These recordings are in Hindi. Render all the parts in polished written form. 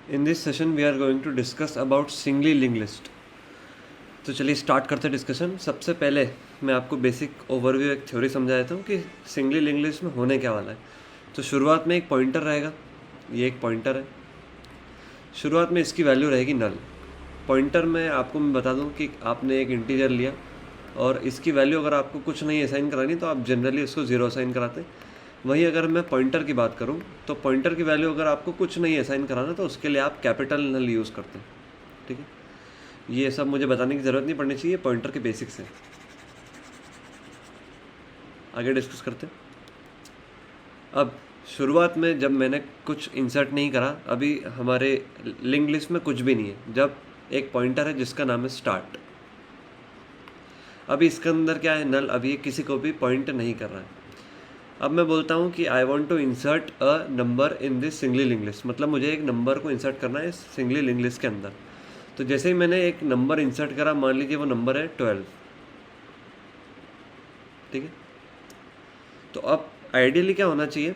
In this session we are going to discuss about singly linked list. तो चलिए स्टार्ट करते हैं डिस्कशन। सबसे पहले मैं आपको बेसिक ओवरव्यू एक थ्योरी समझा देता हूँ कि सिंगली लिंक्ड लिस्ट में होने क्या वाला है। तो शुरुआत में एक पॉइंटर रहेगा, ये एक पॉइंटर है। शुरुआत में इसकी वैल्यू रहेगी नल। पॉइंटर में आपको मैं बता दूँ कि आपने एक इंटीजर लिया और इसकी वैल्यू अगर आपको कुछ नहीं असाइन करानी तो आप जनरली उसको ज़ीरो असाइन कराते हैं। वहीं अगर मैं पॉइंटर की बात करूं तो पॉइंटर की वैल्यू अगर आपको कुछ नहीं असाइन कराना तो उसके लिए आप कैपिटल नल यूज़ करते हैं। ठीक है, ये सब मुझे बताने की ज़रूरत नहीं पड़नी चाहिए, पॉइंटर के बेसिक्स हैं। आगे डिस्कस करते हैं। अब शुरुआत में जब मैंने कुछ इंसर्ट नहीं करा, अभी हमारे लिंक लिस्ट में कुछ भी नहीं है, जब एक पॉइंटर है जिसका नाम है स्टार्ट। अभी इसके अंदर क्या है, नल। अभी किसी को भी पॉइंट नहीं कर रहा है। अब मैं बोलता हूँ कि I want to insert a number in this singly link list, मतलब मुझे एक नंबर को इंसर्ट करना है सिंगली लिंक लिस्ट के अंदर। तो जैसे ही मैंने एक नंबर इंसर्ट करा, मान लीजिए वो नंबर है 12। ठीक है, तो अब आइडियली क्या होना चाहिए,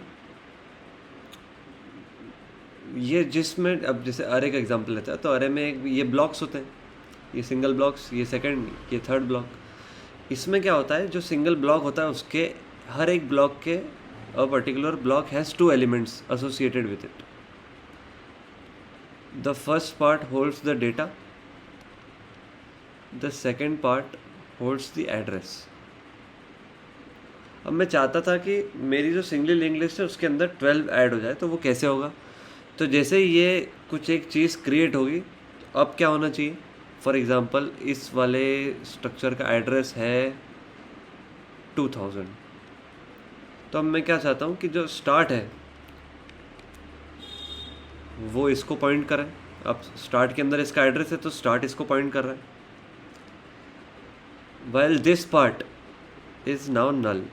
ये जिसमें अब जैसे अरे का एग्जांपल लेता है तो अरे में ये ब्लॉक्स होते हैं, ये सिंगल ब्लॉक्स, ये सेकंड, ये थर्ड ब्लॉक। इसमें क्या होता है, जो सिंगल ब्लॉक होता है उसके हर एक ब्लॉक के a particular block has two elements associated with it. The first part holds the data, the second part holds the address. अब मैं चाहता था कि मेरी जो सिंगली लिंक लिस्ट है उसके अंदर 12 ऐड हो जाए, तो वो कैसे होगा। तो जैसे ही ये कुछ एक चीज़ क्रिएट होगी, अब क्या होना चाहिए, फॉर एग्ज़ाम्पल इस वाले स्ट्रक्चर का एड्रेस है 2000। तो अब मैं क्या चाहता हूँ कि जो स्टार्ट है वो इसको पॉइंट करें। अब स्टार्ट के अंदर इसका एड्रेस है तो स्टार्ट इसको पॉइंट कर रहा है, while this part is now null.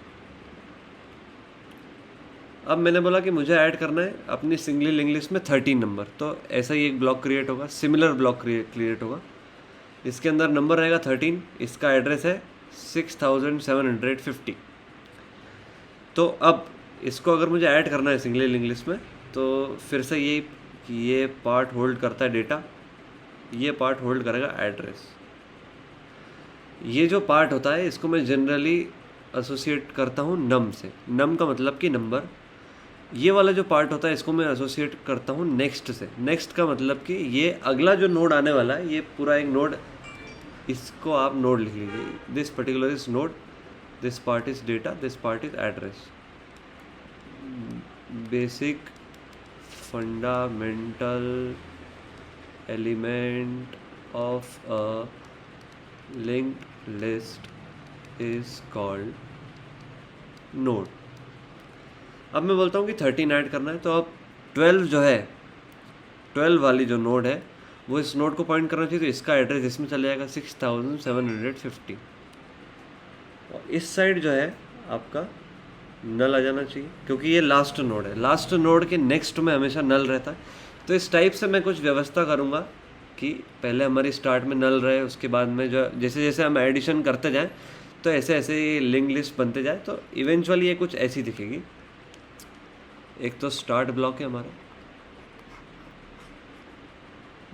अब मैंने बोला कि मुझे ऐड करना है अपनी सिंगली लिंक लिस्ट में 13 नंबर, तो ऐसा ही एक ब्लॉक क्रिएट होगा, सिमिलर ब्लॉक क्रिएट होगा। इसके अंदर नंबर रहेगा 13, इसका एड्रेस है 6750। तो अब इसको अगर मुझे ऐड करना है सिंगली लिंक लिस्ट में, तो फिर से ये पार्ट होल्ड करता है डेटा, ये पार्ट होल्ड करेगा एड्रेस। ये जो पार्ट होता है इसको मैं जनरली एसोसिएट करता हूँ नम से। नम का मतलब कि नंबर। ये वाला जो पार्ट होता है इसको मैं एसोसिएट करता हूँ नेक्स्ट से। नेक्स्ट का मतलब कि ये अगला जो नोड आने वाला है, ये पूरा एक नोड, इसको आप नोड लिख लीजिए। This particular is node, this part is data, this part is address. Basic fundamental element of a linked list is called node. अब मैं बोलता हूँ कि 13 ऐड करना है, तो अब 12 जो है, 12 वाली जो नोड है वो इस नोड को पॉइंट करना चाहिए, तो इसका एड्रेस इसमें चले जाएगा 6750। और इस साइड जो है आपका नल आ जाना चाहिए, क्योंकि ये लास्ट नोड है। लास्ट नोड के नेक्स्ट में हमेशा नल रहता है। तो इस टाइप से मैं कुछ व्यवस्था करूँगा कि पहले हमारी स्टार्ट में नल रहे, उसके बाद में जो जैसे जैसे हम एडिशन करते जाएं तो ऐसे ऐसे लिंक लिस्ट बनते जाए, तो इवेंचुअली ये कुछ ऐसी दिखेगी। एक तो स्टार्ट ब्लॉक है हमारा,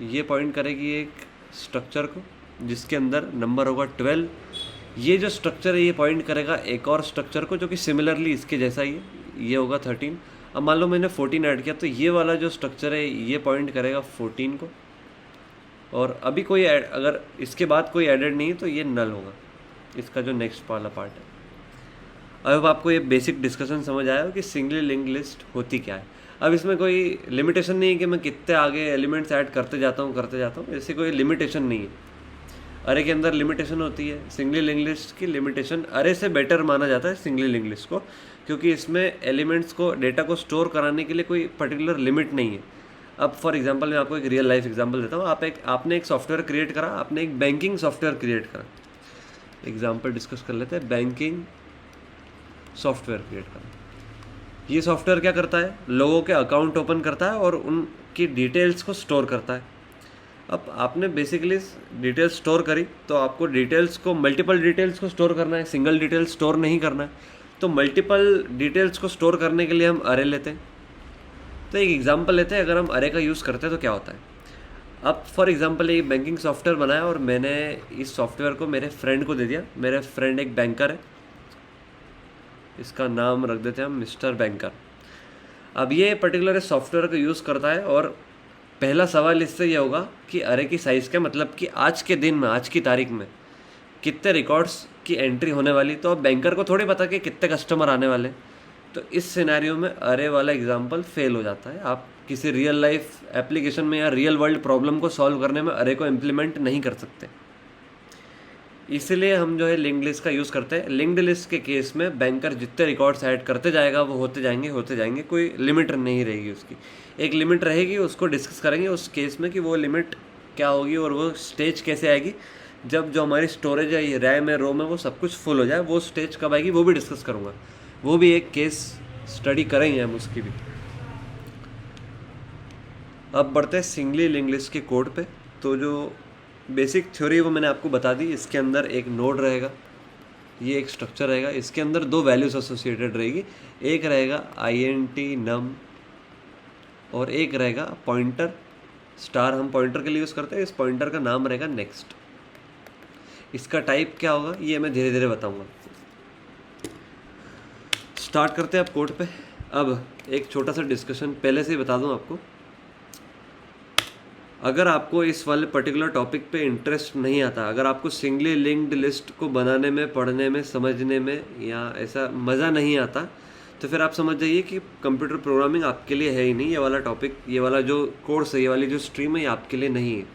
ये पॉइंट करेगी एक स्ट्रक्चर को जिसके अंदर नंबर होगा 12। ये जो स्ट्रक्चर है ये पॉइंट करेगा एक और स्ट्रक्चर को जो कि सिमिलरली इसके जैसा ही है, ये होगा 13। अब मान लो मैंने 14 ऐड किया, तो ये वाला जो स्ट्रक्चर है ये पॉइंट करेगा 14 को। और अभी कोई अगर इसके बाद कोई एडेड नहीं है तो ये नल होगा, इसका जो नेक्स्ट वाला पार्ट है। अब आपको ये बेसिक डिस्कशन समझ आया हो कि सिंगली लिंक लिस्ट होती क्या है। अब इसमें कोई लिमिटेशन नहीं है कि मैं कितने आगे एलिमेंट्स ऐड करते जाता हूँ, ऐसी कोई लिमिटेशन नहीं है। अरे के अंदर लिमिटेशन होती है, सिंगली लिंक लिस्ट की लिमिटेशन अरे से बेटर माना जाता है सिंगली लिंक लिस्ट को, क्योंकि इसमें एलिमेंट्स को, डेटा को स्टोर कराने के लिए कोई पर्टिकुलर लिमिट नहीं है। अब फॉर एग्जांपल मैं आपको एक रियल लाइफ एग्जांपल देता हूँ। आपने एक सॉफ्टवेयर क्रिएट करा, आपने एक बैंकिंग सॉफ्टवेयर क्रिएट करा। एग्जाम्पल डिस्कस कर लेते हैं, बैंकिंग सॉफ्टवेयर क्रिएट करा। ये सॉफ्टवेयर क्या करता है, लोगों के अकाउंट ओपन करता है और उनकी डिटेल्स को स्टोर करता है। अब आपने बेसिकली डिटेल्स स्टोर करी, तो आपको डिटेल्स को, मल्टीपल डिटेल्स को स्टोर करना है, सिंगल डिटेल स्टोर नहीं करना है। तो मल्टीपल डिटेल्स को स्टोर करने के लिए हम अरे लेते हैं। तो एक एग्जांपल लेते हैं, अगर हम अरे का यूज़ करते हैं तो क्या होता है। अब फॉर एग्जांपल एक बैंकिंग सॉफ्टवेयर बनाया और मैंने इस सॉफ्टवेयर को मेरे फ्रेंड को दे दिया। मेरे फ्रेंड एक बैंकर है, इसका नाम रख देते हैं हम मिस्टर बैंकर। अब ये पर्टिकुलर सॉफ्टवेयर को यूज़ करता है और पहला सवाल इससे ये होगा कि अरे की साइज़ क्या, मतलब कि आज के दिन में, आज की तारीख में कितने रिकॉर्ड्स की एंट्री होने वाली। तो अब बैंकर को थोड़ी पता कि कितने कस्टमर आने वाले। तो इस सिनेरियो में अरे वाला एग्जांपल फेल हो जाता है। आप किसी रियल लाइफ एप्लीकेशन में या रियल वर्ल्ड प्रॉब्लम को सॉल्व करने में अरे को इम्प्लीमेंट नहीं कर सकते। इसीलिए हम जो है लिंक्ड लिस्ट का यूज़ करते हैं। लिंक्ड लिस्ट के केस में बैंकर जितने रिकॉर्ड्स ऐड करते जाएगा वो होते जाएंगे, कोई लिमिट नहीं रहेगी उसकी। एक लिमिट रहेगी, उसको डिस्कस करेंगे उस केस में कि वो लिमिट क्या होगी और वो स्टेज कैसे आएगी। जब जो हमारी स्टोरेज है, ये रैम है, रोम है, वो सब कुछ फुल हो जाए, वो स्टेज कब आएगी वो भी डिस्कस करूँगा। वो भी एक केस स्टडी करेंगे हम उसकी भी। अब बढ़ते हैं सिंगली लिंक्ड लिस्ट के कोड पे। तो जो बेसिक थ्योरी वो मैंने आपको बता दी। इसके अंदर एक नोड रहेगा, ये एक स्ट्रक्चर रहेगा, इसके अंदर दो वैल्यूज एसोसिएटेड रहेगी। एक रहेगा int num और एक रहेगा पॉइंटर स्टार, हम पॉइंटर के लिए यूज़ करते हैं। इस पॉइंटर का नाम रहेगा नेक्स्ट। इसका टाइप क्या होगा ये मैं धीरे धीरे बताऊंगा। स्टार्ट करते हैं आप कोड पे। अब एक छोटा सा डिस्कशन पहले से ही बता दूं आपको, अगर आपको इस वाले पर्टिकुलर टॉपिक पे इंटरेस्ट नहीं आता, अगर आपको सिंगली लिंक्ड लिस्ट को बनाने में, पढ़ने में, समझने में या ऐसा मज़ा नहीं आता, तो फिर आप समझ जाइए कि कंप्यूटर प्रोग्रामिंग आपके लिए है ही नहीं। ये वाला टॉपिक, ये वाला जो कोर्स है, ये वाली जो स्ट्रीम है, ये आपके लिए नहीं है।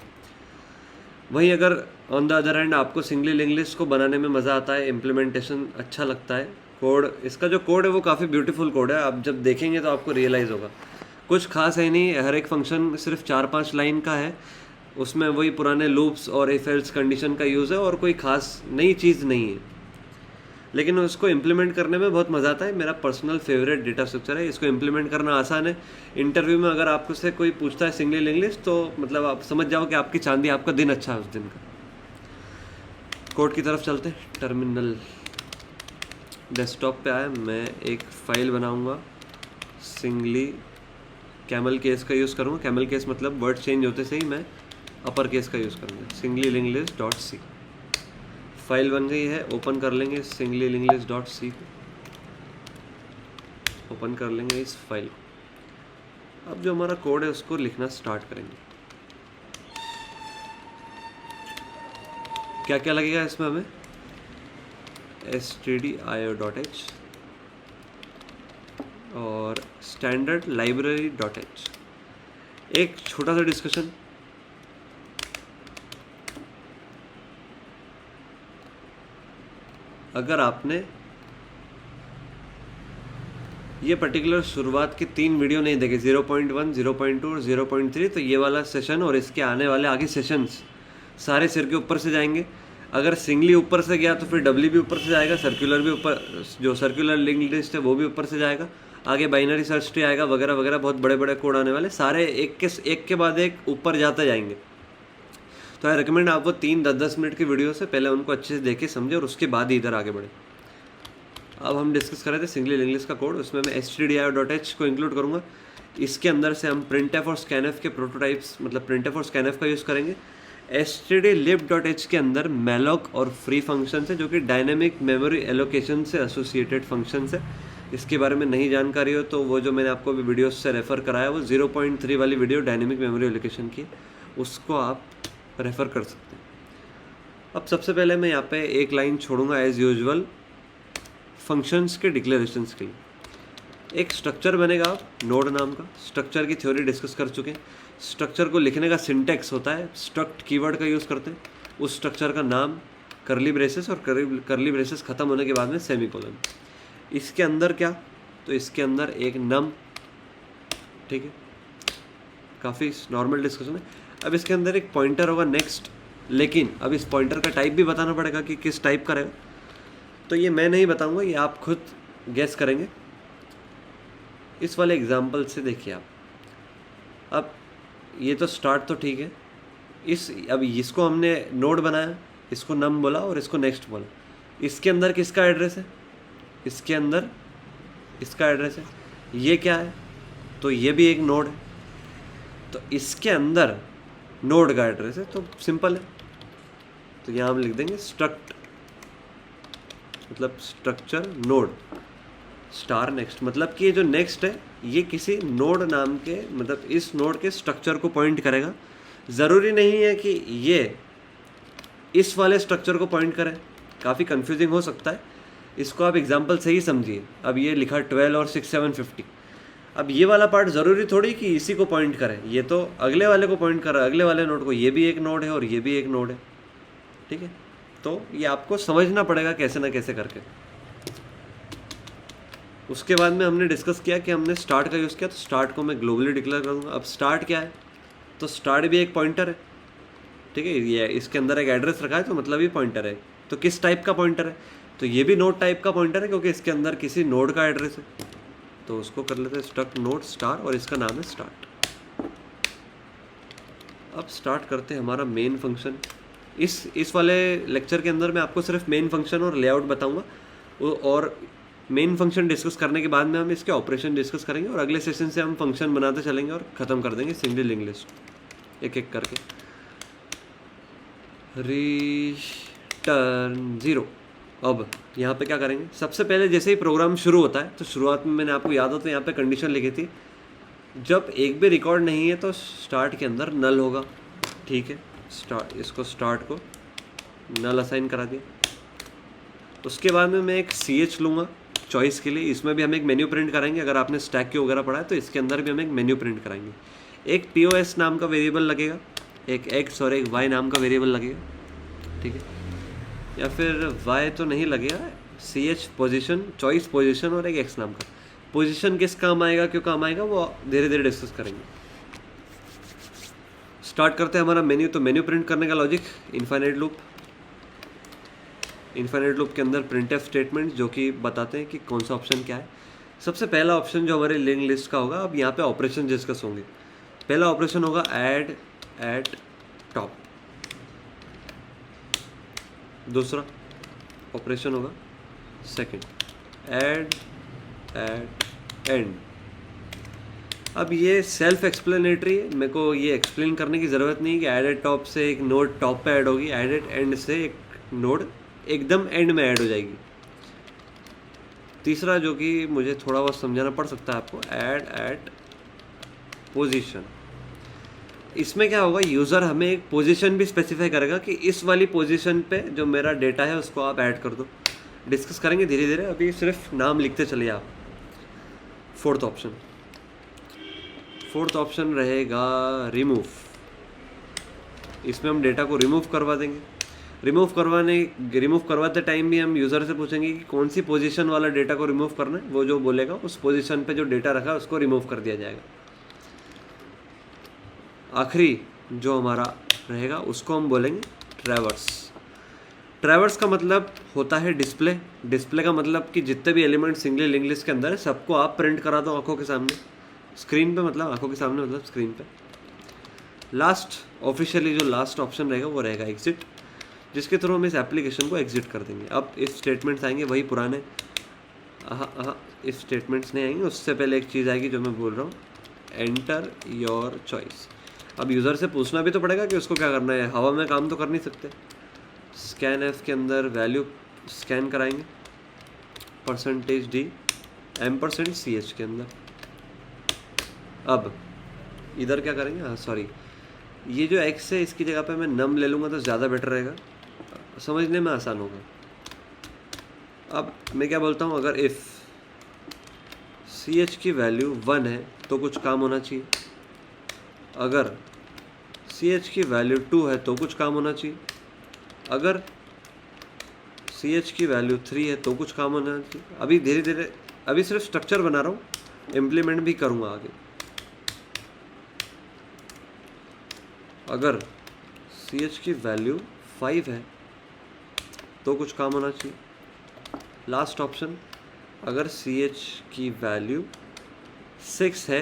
वहीं अगर ऑन द अदर हैंड आपको सिंगली लिंक्ड लिस्ट को बनाने में मज़ा आता है, इम्प्लीमेंटेशन अच्छा लगता है, कोड, इसका जो कोड है वो काफ़ी ब्यूटीफुल कोड है। आप जब देखेंगे तो आपको रियलाइज़ होगा कुछ खास है नहीं। हर एक फंक्शन सिर्फ 4-5 लाइन का है, उसमें वही पुराने लूप्स और इफ एल्स कंडीशन का यूज़ है और कोई खास नई चीज़ नहीं है। लेकिन उसको इम्प्लीमेंट करने में बहुत मज़ा आता है। मेरा पर्सनल फेवरेट डेटा स्ट्रक्चर है। इसको इम्प्लीमेंट करना आसान है। इंटरव्यू में अगर आपको से कोई पूछता है सिंगली लिंक्ड लिस्ट, तो मतलब आप समझ जाओ कि आपकी चांदी, आपका दिन अच्छा है उस दिन का। कोड की तरफ चलते हैं। टर्मिनल डेस्कटॉप पे आया, मैं एक फ़ाइल बनाऊंगा। सिंगली कैमल केस का यूज़ करूँगा। कैमल केस मतलब वर्ड चेंज होते से ही मैं अपर केस का यूज़ करूँगा। Singly linked list dot c file बन गई है। ओपन कर लेंगे singly linked list dot c को, ओपन कर लेंगे इस फाइल को। अब जो हमारा कोड है उसको लिखना स्टार्ट करेंगे। क्या क्या लगेगा इसमें हमें, stdio.h और स्टैंडर्ड लाइब्रेरी डॉट एच। एक छोटा सा डिस्कशन, अगर आपने ये पर्टिकुलर शुरुआत की 3 वीडियो नहीं देखे, 0.1, 0.2 और 0.3, तो ये वाला सेशन और इसके आने वाले आगे सेशंस सारे सिर के ऊपर से जाएंगे। अगर सिंगली ऊपर से गया तो फिर डब्ल्यू भी ऊपर से जाएगा, सर्कुलर भी ऊपर, जो सर्कुलर लिंक्ड लिस्ट है वो भी ऊपर से जाएगा, आगे बाइनरी सर्च ट्री आएगा वगैरह वगैरह। बहुत बड़े बड़े कोड आने वाले, सारे एक के बाद एक ऊपर जाते जाएंगे। तो आई रिकमेंड आप वो 3-10 मिनट की वीडियो से पहले उनको अच्छे से देखे समझे और उसके बाद ही इधर आगे बढ़े। अब हम डिस्कस कर रहे थे सिंगली लिंक्ड लिस्ट का कोड, उसमें मैं stdio.h को इंक्लूड करूँगा। इसके अंदर से हम printf और scanf के प्रोटोटाइप्स, मतलब printf और scanf का यूज़ करेंगे। stdlib.h के अंदर malloc और फ्री फंक्शन है, जो कि डायनेमिक मेमोरी एलोकेशन से एसोसिएटेड फंक्शन है। इसके बारे में नहीं जानकारी हो तो वो जो मैंने आपको अभी वीडियो से रेफ़र कराया, वो 0.3 वाली वीडियो डायनेमिक मेमोरी एलोकेशन की, उसको आप रेफ़र कर सकते हैं। अब सबसे पहले मैं यहाँ पे एक लाइन छोड़ूंगा एज़ यूजुअल फंक्शंस के डिक्लेरेशंस के लिए। एक स्ट्रक्चर बनेगा नोड नाम का, स्ट्रक्चर की थ्योरी डिस्कस कर चुके हैं। स्ट्रक्चर को लिखने का सिंटेक्स होता है, स्ट्रक्ट कीवर्ड का यूज़ करते हैं। उस स्ट्रक्चर का नाम करली ब्रेसेस और करली ब्रेसेस ख़त्म होने के बाद में सेमीकोलन। इसके अंदर क्या, तो इसके अंदर एक नम, ठीक है, काफ़ी नॉर्मल डिस्कशन है। अब इसके अंदर एक पॉइंटर होगा नेक्स्ट, लेकिन अब इस पॉइंटर का टाइप भी बताना पड़ेगा कि किस टाइप का रहेगा। तो ये मैं नहीं बताऊंगा, ये आप खुद गेस करेंगे। इस वाले एग्जाम्पल से देखिए आप। अब ये तो स्टार्ट तो ठीक है, अब इसको हमने नोड बनाया, इसको नम बोला और इसको नेक्स्ट बोला। इसके अंदर किसका एड्रेस है, इसके अंदर इसका एड्रेस है। ये क्या है, तो ये भी एक नोड है, तो इसके अंदर नोड का एड्रेस है, तो सिंपल है। तो यहाँ हम लिख देंगे स्ट्रक्ट मतलब स्ट्रक्चर नोड स्टार नेक्स्ट, मतलब कि ये जो नेक्स्ट है ये किसी नोड नाम के मतलब इस नोड के स्ट्रक्चर को पॉइंट करेगा। ज़रूरी नहीं है कि ये इस वाले स्ट्रक्चर को पॉइंट करे, काफ़ी कंफ्यूजिंग हो सकता है, इसको आप एग्जांपल से ही समझिए। अब ये लिखा 12 और 6 7 50, अब ये वाला पार्ट ज़रूरी थोड़ी कि इसी को पॉइंट करे, ये तो अगले वाले को पॉइंट कर रहा है, अगले वाले नोड को। ये भी एक नोड है और ये भी एक नोड है, ठीक है। तो ये आपको समझना पड़ेगा कैसे ना कैसे करके। उसके बाद में हमने डिस्कस किया कि हमने स्टार्ट का यूज़ किया, तो स्टार्ट को मैं ग्लोबली डिक्लेयर करूँगा। अब स्टार्ट क्या है, तो स्टार्ट भी एक पॉइंटर है, ठीक है। ये इसके अंदर एक एड्रेस रखा है तो मतलब ये पॉइंटर है। तो किस टाइप का पॉइंटर है, तो ये भी नोड टाइप का पॉइंटर है क्योंकि इसके अंदर किसी नोड का एड्रेस है। तो उसको कर लेते हैं स्ट्रक्ट नोड स्टार और इसका नाम है स्टार्ट। अब स्टार्ट करते हैं हमारा मेन फंक्शन। इस वाले लेक्चर के अंदर मैं आपको सिर्फ मेन फंक्शन और लेआउट बताऊंगा, और मेन फंक्शन डिस्कस करने के बाद में हम इसके ऑपरेशन डिस्कस करेंगे, और अगले सेशन से हम फंक्शन बनाते चलेंगे और ख़त्म कर देंगे सिंगल लिंक लिस्ट एक एक करके। रिटर्न 0। अब यहाँ पे क्या करेंगे, सबसे पहले जैसे ही प्रोग्राम शुरू होता है तो शुरुआत में मैंने आपको याद हो तो यहाँ पे कंडीशन लिखी थी, जब एक भी रिकॉर्ड नहीं है तो स्टार्ट के अंदर नल होगा, ठीक है। इसको स्टार्ट को नल असाइन करा दिया। उसके बाद में मैं एक CH लूँगा चॉइस के लिए, इसमें भी हम एक मेन्यू प्रिंट कराएंगे। अगर आपने स्टैक की वगैरह पढ़ा है तो इसके अंदर भी हम एक मेन्यू प्रिंट कराएंगे। एक POS नाम का वेरिएबल लगेगा, एक X और एक Y नाम का वेरिएबल लगेगा, ठीक है। या फिर Y तो नहीं लगेगा, CH पोजीशन चॉइस पोजीशन और एक X नाम का। पोजीशन किस काम आएगा, क्यों काम आएगा, वो धीरे धीरे डिस्कस करेंगे। स्टार्ट करते हैं हमारा मेन्यू। तो मेन्यू प्रिंट करने का लॉजिक इनफाइनाइट लूप के अंदर प्रिंटफ स्टेटमेंट जो कि बताते हैं कि कौन सा ऑप्शन क्या है। सबसे पहला ऑप्शन जो हमारे लिंक लिस्ट का होगा, अब यहाँ पे ऑपरेशन डिस्कस होंगे। पहला ऑपरेशन होगा ऐड एट टॉप, दूसरा ऑपरेशन होगा सेकंड ऐड एट एंड। अब ये सेल्फ एक्सप्लेनेटरी है, मेरे को ये एक्सप्लेन करने की ज़रूरत नहीं कि ऐड एट टॉप से एक नोड टॉप पे ऐड होगी, ऐड एट एंड से एक नोड एकदम एंड में ऐड हो जाएगी। तीसरा जो कि मुझे थोड़ा बहुत समझाना पड़ सकता है आपको, ऐड एट पोजीशन। इसमें क्या होगा, यूज़र हमें एक पोजीशन भी स्पेसिफाई करेगा कि इस वाली पोजीशन पे जो मेरा डेटा है उसको आप ऐड कर दो। डिस्कस करेंगे धीरे धीरे, अभी सिर्फ नाम लिखते चलिए आप। फोर्थ ऑप्शन रहेगा रिमूव। इसमें हम डेटा को रिमूव करवा देंगे। रिमूव करवाते टाइम भी हम यूज़र से पूछेंगे कि कौन सी पोजीशन वाला डेटा को रिमूव करना है, वो जो बोलेगा उस पोजीशन पे जो डेटा रखा है उसको रिमूव कर दिया जाएगा। आखिरी जो हमारा रहेगा उसको हम बोलेंगे ट्रैवर्स का मतलब होता है डिस्प्ले का मतलब कि जितने भी एलिमेंट सिंगल लिंक लिस्ट के अंदर है सबको आप प्रिंट करा दो आंखों के सामने, स्क्रीन पे, मतलब आंखों के सामने मतलब स्क्रीन पे। ऑफिशियली जो लास्ट ऑप्शन रहेगा वो रहेगा एग्जिट, जिसके थ्रू हम इस एप्लीकेशन को एग्जिट कर देंगे। अब इफ स्टेटमेंट्स आएंगे वही पुराने, इफ स्टेटमेंट्स नहीं आएंगे, उससे पहले एक चीज़ आएगी जो मैं बोल रहा हूँ, एंटर योर चॉइस। अब यूज़र से पूछना भी तो पड़ेगा कि उसको क्या करना है, हवा में काम तो कर नहीं सकते। स्कैन के अंदर वैल्यू स्कैन कराएंगे, %d %ch के अंदर। अब इधर क्या करेंगे, हाँ सॉरी, ये जो x है इसकी जगह पे मैं num ले लूँगा तो ज़्यादा बेटर रहेगा, समझने में आसान होगा। अब मैं क्या बोलता हूँ, अगर इफ़ ch की वैल्यू 1 है तो कुछ काम होना चाहिए, अगर ch की वैल्यू 2 है तो कुछ काम होना चाहिए, अगर ch की वैल्यू 3 है तो कुछ काम होना चाहिए। अभी धीरे धीरे, अभी सिर्फ स्ट्रक्चर बना रहा हूँ, इम्प्लीमेंट भी करूँगा आगे। अगर ch की वैल्यू 5 है तो कुछ काम होना चाहिए। लास्ट ऑप्शन, अगर ch की वैल्यू 6 है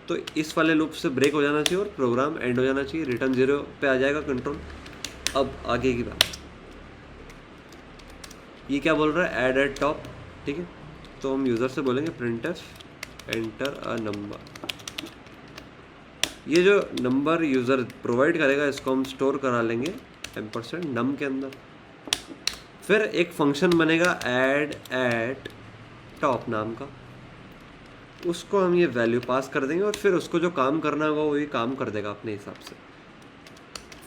तो इस वाले लूप से ब्रेक हो जाना चाहिए और प्रोग्राम एंड हो जाना चाहिए, रिटर्न 0 पे आ जाएगा कंट्रोल। अब आगे की बात, ये क्या बोल रहा है, ऐड एट टॉप, ठीक है। तो हम यूज़र से बोलेंगे printf एंटर अ नंबर। ये जो नंबर यूज़र प्रोवाइड करेगा इसको हम स्टोर करा लेंगे एम्परसेंड नम के अंदर। फिर एक फंक्शन बनेगा ऐड एट टॉप नाम का, उसको हम ये वैल्यू पास कर देंगे और फिर उसको जो काम करना होगा वो ये काम कर देगा अपने हिसाब से।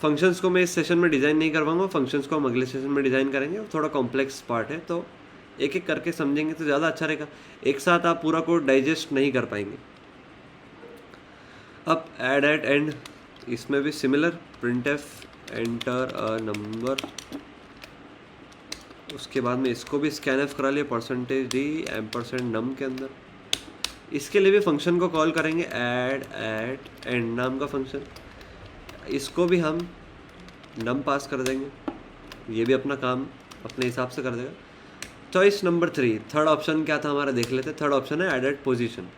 फंक्शंस को मैं इस सेशन में डिज़ाइन नहीं करवाऊंगा, फंक्शंस को हम अगले सेशन में डिज़ाइन करेंगे। थोड़ा कॉम्प्लेक्स पार्ट है तो एक एक करके समझेंगे तो ज़्यादा अच्छा रहेगा, एक साथ आप पूरा कोड डाइजेस्ट नहीं कर पाएंगे। अब ऐड एट एंड, इसमें भी similar, print F enter a number, उसके बाद में इसको भी स्कैन एफ करा लिया परसेंटेज डी एम्परसेंड नम के अंदर। इसके लिए भी फंक्शन को कॉल करेंगे ऐड एट एंड नाम का फंक्शन, इसको भी हम नम पास कर देंगे, ये भी अपना काम अपने हिसाब से कर देगा। चॉइस नंबर 3, थर्ड ऑप्शन क्या था हमारा देख लेते हैं। थर्ड ऑप्शन है ऐड एट पोजीशन।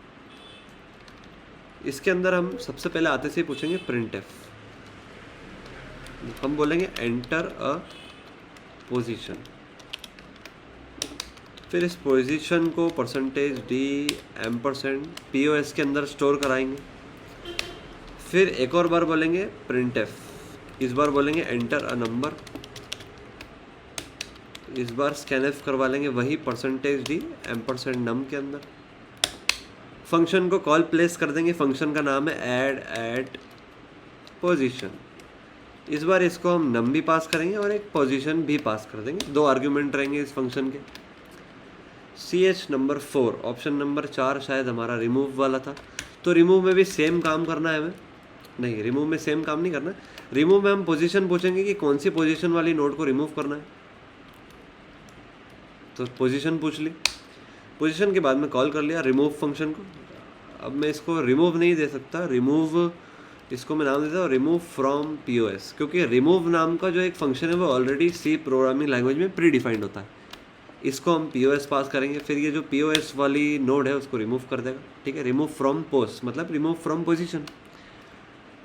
इसके अंदर हम सबसे पहले आते से ही पूछेंगे प्रिंट एफ, हम बोलेंगे एंटर अ पोजीशन, फिर इस पोजीशन को परसेंटेज डी एम्परसेंड POS के अंदर स्टोर कराएंगे। फिर एक और बार बोलेंगे प्रिंट एफ, इस बार बोलेंगे एंटर अ नंबर, इस बार स्कैन एफ करवा लेंगे वही परसेंटेज डी एम्परसेंड नम के अंदर। फंक्शन को कॉल प्लेस कर देंगे, फंक्शन का नाम है ऐड एट पोजीशन। इस बार इसको हम नम भी पास करेंगे और एक पोजीशन भी पास कर देंगे, 2 आर्ग्यूमेंट रहेंगे इस फंक्शन के। CH नंबर 4, ऑप्शन नंबर 4 शायद हमारा रिमूव वाला था, तो रिमूव में भी सेम काम करना है हमें। नहीं, रिमूव में सेम काम नहीं करना, रिमूव में हम पोजीशन पूछेंगे कि कौन सी पोजीशन वाली नोड को रिमूव करना है, तो पोजीशन पूछ ली, पोजीशन के बाद में कॉल कर लिया रिमूव फंक्शन को। अब मैं इसको रिमूव नहीं दे सकता, रिमूव इसको मैं नाम देता हूँ रिमूव फ्रॉम POS, क्योंकि रिमूव नाम का जो एक फंक्शन है वो ऑलरेडी C प्रोग्रामिंग लैंग्वेज में प्री डिफाइंड होता है। इसको हम POS पास करेंगे, फिर ये जो POS वाली नोड है उसको रिमूव कर देगा। ठीक है, रिमूव फ्रॉम पोस्ट मतलब रिमूव फ्रॉम पोजीशन।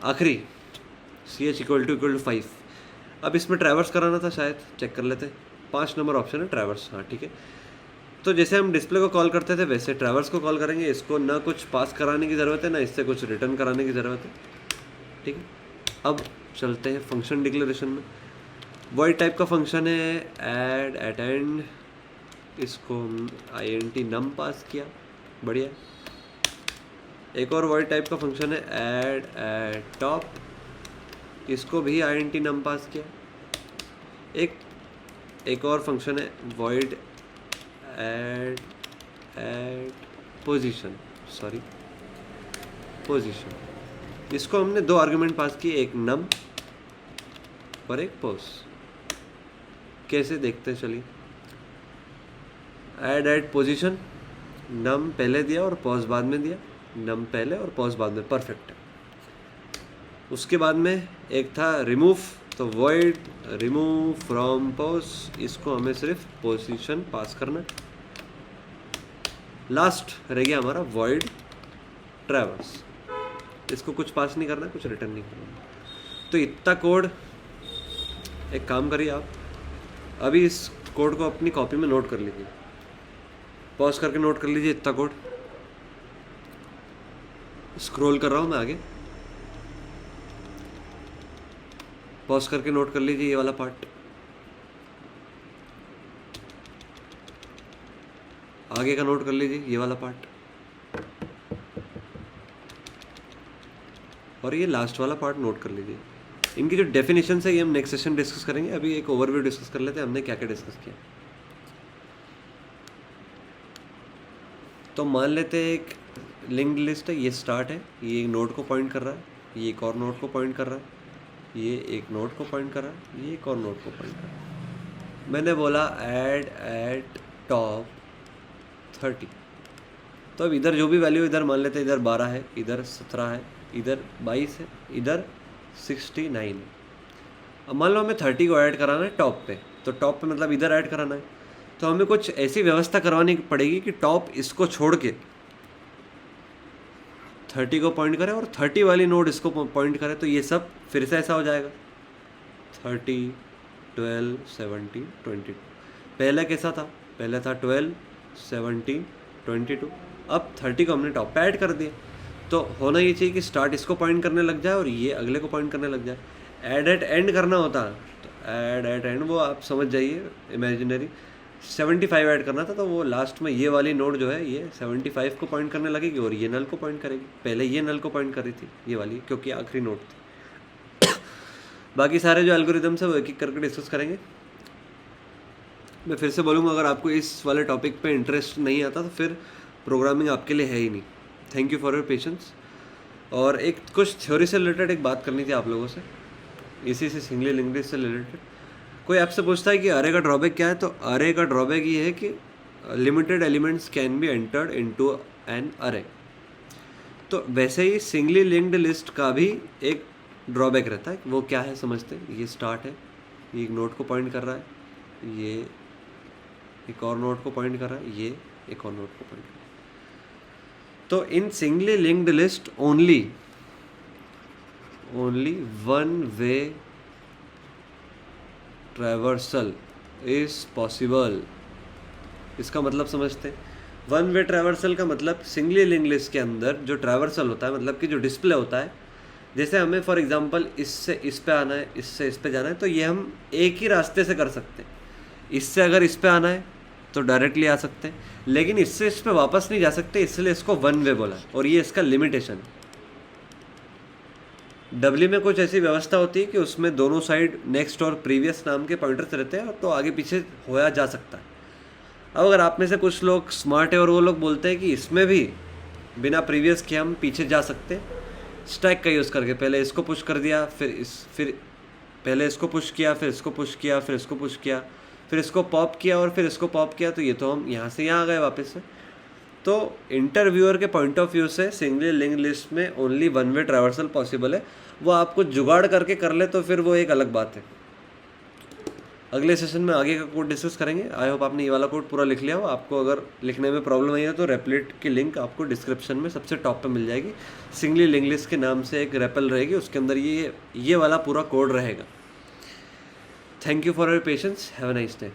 आखिरी CH = 5। अब इसमें ट्रैवर्स कराना था शायद, चेक कर लेते हैं। 5 नंबर ऑप्शन है ट्रैवर्स, हाँ ठीक है। तो जैसे हम डिस्प्ले को कॉल करते थे वैसे ट्रैवर्स को कॉल करेंगे। इसको ना कुछ पास कराने की ज़रूरत है ना इससे कुछ रिटर्न कराने की ज़रूरत है। ठीक है, अब चलते हैं फंक्शन डिक्लेरेशन में। वॉइड टाइप का फंक्शन है ऐड एट एंड, इसको हम INT नम पास किया, बढ़िया। एक और वॉइड टाइप का फंक्शन है ऐड एट टॉप, इसको भी INT नम पास किया। एक और फंक्शन है void add at position, position, इसको हमने 2 आर्गुमेंट पास किए, एक नम और एक पोस। कैसे देखते हैं चलिए। ऐड एट पोजीशन, नम पहले दिया और पॉज बाद में दिया, नम पहले और पॉज बाद में, परफेक्ट है। उसके बाद में एक था रिमूव, तो वॉइड रिमूव फ्रॉम पॉज, इसको हमें सिर्फ पोजीशन पास करना। लास्ट रह गया हमारा वॉइड ट्रैवर्स, इसको कुछ पास नहीं करना, कुछ रिटर्न नहीं करना। तो इतना कोड, एक काम करिए आप अभी इस कोड को अपनी कॉपी में नोट कर लीजिए, पॉज करके नोट कर लीजिए इतना कोड। स्क्रॉल कर रहा हूँ मैं आगे, पॉज करके नोट कर लीजिए ये वाला पार्ट। आगे का नोट कर लीजिए ये वाला पार्ट, और ये लास्ट वाला पार्ट नोट कर लीजिए। इनकी जो डेफिनेशन है ये हम नेक्स्ट सेशन डिस्कस करेंगे, अभी एक ओवरव्यू डिस्कस कर लेते हैं हमने क्या क्या डिस्कस किया। तो मान लेते हैं एक लिंक्ड लिस्ट है, ये स्टार्ट है, ये एक नोड को पॉइंट कर रहा है, ये एक और नोड को पॉइंट कर रहा है, ये एक नोड को पॉइंट कर रहा है, ये एक और नोड को पॉइंट कर रहा है। मैंने बोला ऐड एट टॉप 30, तो अब इधर जो भी वैल्यू, इधर मान लेते हैं इधर 12 है, इधर 17 है, इधर 22 है, इधर 69 है। अब मान लो हमें 30 को ऐड कराना है टॉप पे, तो टॉप पे मतलब इधर ऐड कराना है, तो हमें कुछ ऐसी व्यवस्था करवानी पड़ेगी कि टॉप इसको छोड़ के 30 को पॉइंट करे और 30 वाली नोड इसको पॉइंट करे, तो ये सब फिर से ऐसा हो जाएगा 30, 12, 17, 22। पहले कैसा था, पहले था 12, 17, 22, अब 30 को हमने टॉप पे ऐड कर दिया, तो होना ये चाहिए कि स्टार्ट इसको पॉइंट करने लग जाए और ये अगले को पॉइंट करने लग जाए। ऐड एट एंड करना होता तो ऐड एट एंड वो आप समझ जाइए इमेजिनरी 75 ऐड करना था, तो वो लास्ट में ये वाली नोड जो है ये 75 को पॉइंट करने लगेगी और ये नल को पॉइंट करेगी। पहले ये नल को पॉइंट कर रही थी ये वाली, क्योंकि आखिरी नोड थी। बाकी सारे जो एल्गोरिदम्स है वो एक एक करके डिस्कस करेंगे। मैं फिर से बोलूँगा, अगर आपको इस वाले टॉपिक पे इंटरेस्ट नहीं आता तो फिर प्रोग्रामिंग आपके लिए है ही नहीं। Thank you for your patience. और एक कुछ थ्योरी से रिलेटेड एक बात करनी थी आप लोगों से, इसी से सिंगली लिंक्ड से रिलेटेड। कोई आपसे पूछता है कि अरे का ड्रॉबैक क्या है, तो अरे का ड्रॉबैक ये है कि limited elements can be entered into an array. तो वैसे ही सिंगली लिंक्ड लिस्ट का भी एक ड्रॉबैक रहता है। वो क्या है समझते हैं। ये स्टार्ट है, ये एक नोड को पॉइंट कर रहा है, ये एक और नोड को पॉइंट कर रहा है, ये एक और नोड को पॉइंट कर रहा है। तो in singly linked list only one way traversal is possible. इसका मतलब समझते हैं। वन वे ट्रैवर्सल का मतलब सिंगली लिंक्ड लिस्ट के अंदर जो ट्रैवर्सल होता है, मतलब कि जो डिस्प्ले होता है, जैसे हमें फॉर एग्जांपल इससे इस पे आना है, इससे इस पे जाना है, तो ये हम एक ही रास्ते से कर सकते हैं। इससे अगर इस पे आना है तो डायरेक्टली आ सकते हैं, लेकिन इससे इस पे वापस नहीं जा सकते, इसलिए इसको वन वे बोला और ये इसका लिमिटेशन है। डब्ल्यू में कुछ ऐसी व्यवस्था होती है कि उसमें दोनों साइड नेक्स्ट और प्रीवियस नाम के पॉइंटर्स रहते हैं, तो आगे पीछे होया जा सकता है। अब अगर आप में से कुछ लोग स्मार्ट है और वो लोग बोलते हैं कि इसमें भी बिना प्रीवियस के हम पीछे जा सकते हैं, स्टैक का यूज़ करके। पहले इसको पुश कर दिया, फिर पहले इसको पुश किया, फिर इसको पुश किया, फिर इसको पुश किया, फिर इसको पॉप किया और फिर इसको पॉप किया, तो ये तो हम यहाँ से यहाँ आ गए वापस से। तो इंटरव्यूअर के पॉइंट ऑफ व्यू से सिंगली लिंक्ड लिस्ट में only one way traversal possible है। वो आपको जुगाड़ करके कर ले तो फिर वो एक अलग बात है। अगले सेशन में आगे का कोड डिस्कस करेंगे। आई होप आपने ये वाला कोड पूरा लिख लिया हो। आपको अगर लिखने में प्रॉब्लम आई है तो रेपलेट की लिंक आपको डिस्क्रिप्शन में सबसे टॉप पे मिल जाएगी। सिंगली लिंक्ड लिस्ट के नाम से एक रेपल रहेगी, उसके अंदर ये वाला पूरा कोड रहेगा। Thank you for your patience. Have a nice day.